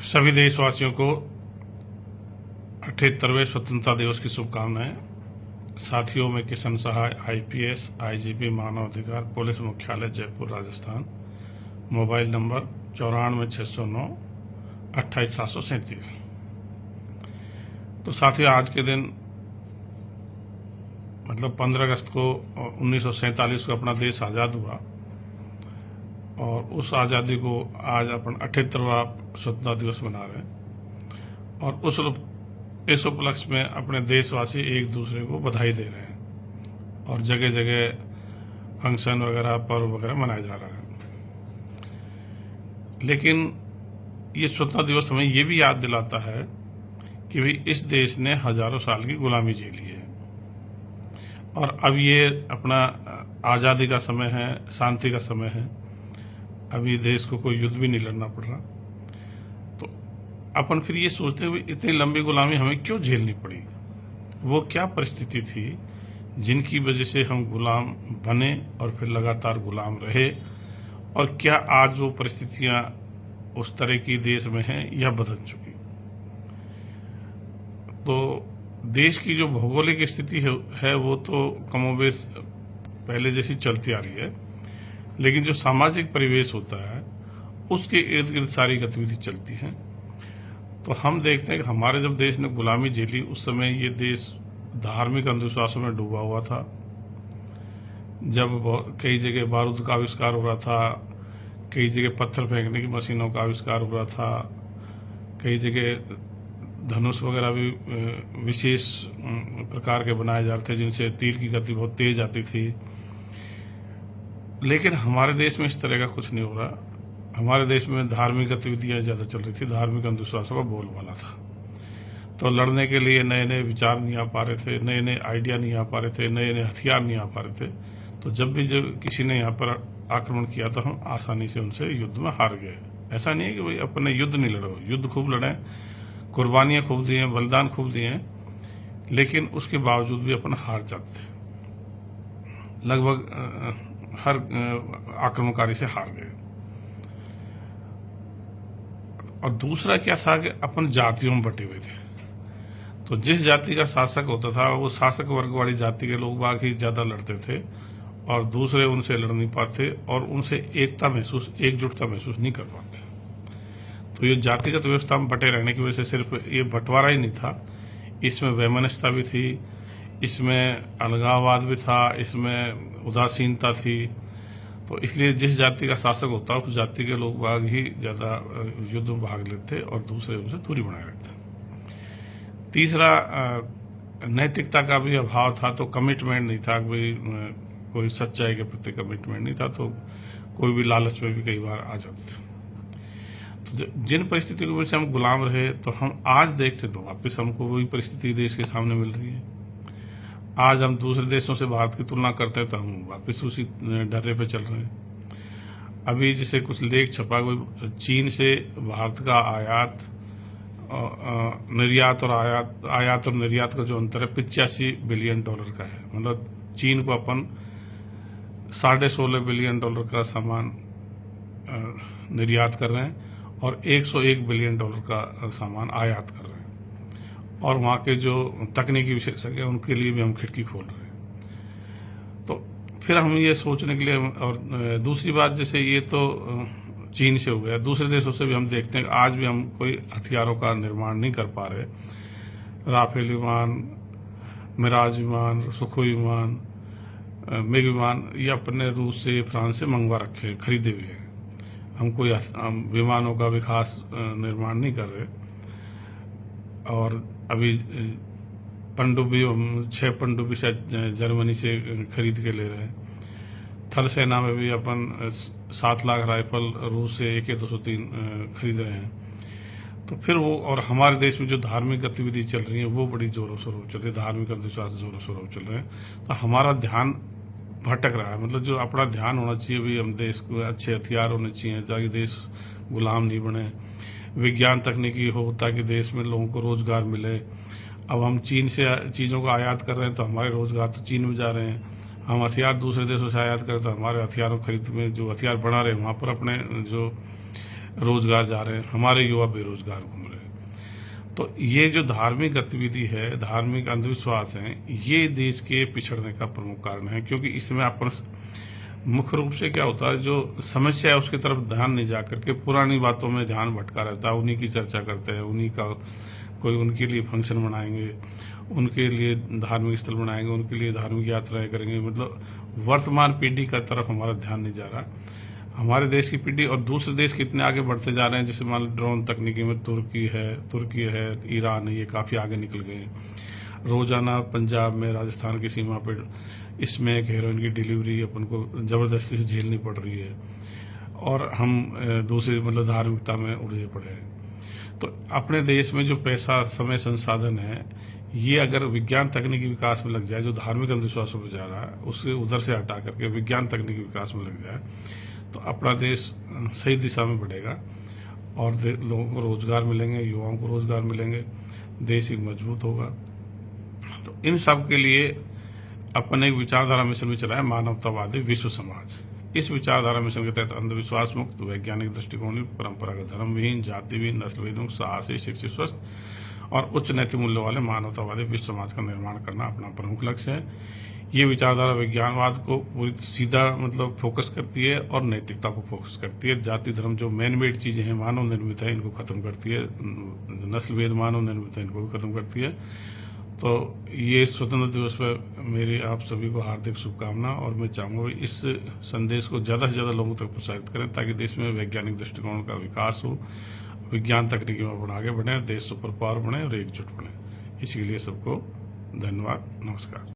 सभी देशवासियों को 78वें स्वतंत्रता दिवस की शुभकामनाएं। साथियों में किशन सहाय, आईपीएस, आईजीपी, मानवाधिकार, पुलिस मुख्यालय, जयपुर, राजस्थान। Mobile number 94 609 28 737। तो साथियों, आज के दिन मतलब 15 अगस्त को 1947 को अपना देश आज़ाद हुआ और उस आज़ादी को आज अपन 78वां स्वतंत्रता दिवस मना रहे हैं। और इस उपलक्ष्य में अपने देशवासी एक दूसरे को बधाई दे रहे हैं और जगह जगह फंक्शन वगैरह, पर्व वगैरह मनाया जा रहा है। लेकिन ये स्वतंत्रता दिवस हमें ये भी याद दिलाता है कि भाई इस देश ने हजारों साल की गुलामी झेली है और अब ये अपना आज़ादी का समय है, शांति का समय है। अभी देश को कोई युद्ध भी नहीं लड़ना पड़ रहा। तो अपन फिर ये सोचते हुए इतनी लंबी गुलामी हमें क्यों झेलनी पड़ी? वो क्या परिस्थिति थी जिनकी वजह से हम गुलाम बने और फिर लगातार गुलाम रहे? और क्या आज वो परिस्थितियां उस तरह की देश में हैं या बदल चुकी? तो देश की जो भौगोलिक स्थिति है वो तो कमोबेश पहले जैसी चलती आ रही है, लेकिन जो सामाजिक परिवेश होता है उसके इर्द गिर्द सारी गतिविधि चलती हैं। तो हम देखते हैं कि हमारे जब देश ने गुलामी झेली उस समय ये देश धार्मिक अंधविश्वासों में डूबा हुआ था। जब कई जगह बारूद का आविष्कार हो रहा था, कई जगह पत्थर फेंकने की मशीनों का आविष्कार हो रहा था, कई जगह धनुष वगैरह भी विशेष प्रकार के बनाए जा रहे थे जिनसे तीर की गति बहुत तेज आती थी। लेकिन हमारे देश में इस तरह का कुछ नहीं हो रहा। हमारे देश में धार्मिक गतिविधियां ज़्यादा चल रही थी, धार्मिक अंधविश्वासों का बोलबाला था। तो लड़ने के लिए नए नए विचार नहीं आ पा रहे थे, नए नए आइडिया नहीं आ पा रहे थे, नए नए हथियार नहीं आ पा रहे थे। तो जब भी किसी ने यहाँ पर आक्रमण किया तो हम आसानी से उनसे युद्ध में हार गए। ऐसा नहीं है कि भाई अपने युद्ध नहीं लड़ो, युद्ध खूब लड़े, कुर्बानियाँ खूब दी हैं, बलिदान खूब दिए हैं, लेकिन उसके बावजूद भी अपन हार जाते थे। लगभग हर आक्रमणकारी से हार गए। और दूसरा क्या था कि अपन जातियों में बटे हुए थे। तो जिस जाति का शासक होता था वो शासक वर्ग वाली जाति के लोग बाकी ज्यादा लड़ते थे और दूसरे उनसे लड़ नहीं पाते और उनसे एकजुटता महसूस नहीं कर पाते। तो ये जातिगत व्यवस्था में बटे रहने की वजह से सिर्फ ये बंटवारा ही नहीं था, इसमें वैमनस्यता भी थी, इसमें अलगाववाद भी था, इसमें उदासीनता थी। तो इसलिए जिस जाति का शासक होता उस जाति के लोग बाग ही ज्यादा युद्ध में भाग लेते और दूसरे उनसे दूरी बनाए रखते। तीसरा, नैतिकता का भी अभाव था। तो कमिटमेंट नहीं था, कोई सच्चाई के प्रति कमिटमेंट नहीं था, तो कोई भी लालच में भी कई बार आ जाते थे। तो जिन परिस्थितियों की वजह से हम गुलाम रहे तो हम आज देखते तो वापस हमको वही परिस्थिति देश के सामने मिल रही है। आज हम दूसरे देशों से भारत की तुलना करते हैं तो हम वापस उसी डर्रे पे चल रहे हैं। अभी जैसे कुछ लेख छपा, कोई चीन से भारत का निर्यात और निर्यात का जो अंतर है 85 बिलियन डॉलर का है। मतलब चीन को अपन 16.5 बिलियन डॉलर का सामान निर्यात कर रहे हैं और 101 बिलियन डॉलर का सामान आयात कर रहे हैं। और वहाँ के जो तकनीकी विशेषज्ञ हैं उनके लिए भी हम खिड़की खोल रहे हैं। तो फिर हम ये सोचने के लिए, और दूसरी बात जैसे ये तो चीन से हो गया, दूसरे देशों से भी हम देखते हैं कि आज भी हम कोई हथियारों का निर्माण नहीं कर पा रहे। राफेल विमान, मिराज विमान, सुखोई विमान, मिग विमान ये अपने रूस से, फ्रांस से मंगवा रखे, खरीदे हुए हैं। हम कोई विमानों का भी खास निर्माण नहीं कर रहे। और अभी पनडुब्बी 6 पनडुब्बी शायद जर्मनी से खरीद के ले रहे हैं। थल सेना में भी अपन 7 लाख राइफल रूस से AK-203 खरीद रहे हैं। तो फिर वो, और हमारे देश में जो धार्मिक गतिविधि चल रही है वो बड़ी जोरों शोरों चल रही है, धार्मिक अंधविश्वास जोरों शोरों चल रहे हैं। तो हमारा ध्यान भटक रहा है। मतलब जो अपना ध्यान होना चाहिए भी, हम देश को अच्छे हथियार होने चाहिए ताकि देश गुलाम नहीं बने, विज्ञान तकनीकी हो ताकि देश में लोगों को रोजगार मिले। अब हम चीन से चीज़ों को आयात कर रहे हैं तो हमारे रोजगार तो चीन में जा रहे हैं। हम हथियार दूसरे देशों से आयात करें तो हमारे हथियारों खरीद में जो हथियार बना रहे हैं वहाँ पर अपने जो रोजगार जा रहे हैं, हमारे युवा बेरोजगार घूम रहे हैं। तो ये जो धार्मिक गतिविधि है, धार्मिक अंधविश्वास है, ये देश के पिछड़ने का प्रमुख कारण है। क्योंकि इसमें अपन मुख्य रूप से क्या होता है, जो समस्या है उसकी तरफ ध्यान नहीं जा करके पुरानी बातों में ध्यान भटका रहता है, उन्हीं की चर्चा करते हैं, उन्हीं का कोई उनके लिए फंक्शन बनाएंगे, उनके लिए धार्मिक स्थल बनाएंगे, उनके लिए धार्मिक यात्राएं करेंगे। मतलब वर्तमान पीढ़ी का तरफ हमारा ध्यान नहीं जा रहा। हमारे देश की पीढ़ी और दूसरे देश कितने आगे बढ़ते जा रहे हैं। जैसे मान लो ड्रोन तकनीकी में तुर्की है, ईरान है, ये काफ़ी आगे निकल गए हैं। रोजाना पंजाब में, राजस्थान की सीमा पर इसमें एक हेरोइन की डिलीवरी अपन को ज़बरदस्ती से झेलनी पड़ रही है, और हम दूसरी मतलब धार्मिकता में उलझे पड़े हैं। तो अपने देश में जो पैसा, समय, संसाधन है, ये अगर विज्ञान तकनीकी विकास में लग जाए, जो धार्मिक अंधविश्वासों पर जा रहा है उसे उधर से हटा करके विज्ञान तकनीकी विकास में लग जाए, तो अपना देश सही दिशा में बढ़ेगा और लोगों को रोजगार मिलेंगे, युवाओं को रोजगार मिलेंगे, देश एक मजबूत होगा। तो इन सब के लिए अपन एक विचारधारा मिशन भी चलाया, मानवतावादी विश्व समाज। इस विचारधारा मिशन के तहत अंधविश्वास मुक्त, वैज्ञानिक दृष्टिकोण, परंपरागत धर्म विहीन, जाति विहीन, नस्लभेद मुक्त, साहसी, शिक्षित, स्वस्थ और उच्च नैतिक मूल्यों वाले मानवतावादी विश्व समाज का निर्माण करना अपना प्रमुख लक्ष्य है। ये विचारधारा विज्ञानवाद को पूरी सीधा मतलब फोकस करती है और नैतिकता को फोकस करती है। जाति धर्म जो मैन मेड चीजें हैं, मानव निर्मित है, इनको खत्म करती है। नस्लभेद मानव निर्मित है, इनको भी खत्म करती है। तो ये स्वतंत्रता दिवस पर मेरी आप सभी को हार्दिक शुभकामना, और मैं चाहूँगा इस संदेश को ज़्यादा से ज़्यादा लोगों तक प्रसारित करें, ताकि देश में वैज्ञानिक दृष्टिकोण का विकास हो, विज्ञान तकनीकी में अपन आगे बढ़ें, देश सुपर पावर बने और एकजुट बने। इसी के लिए सबको धन्यवाद, नमस्कार।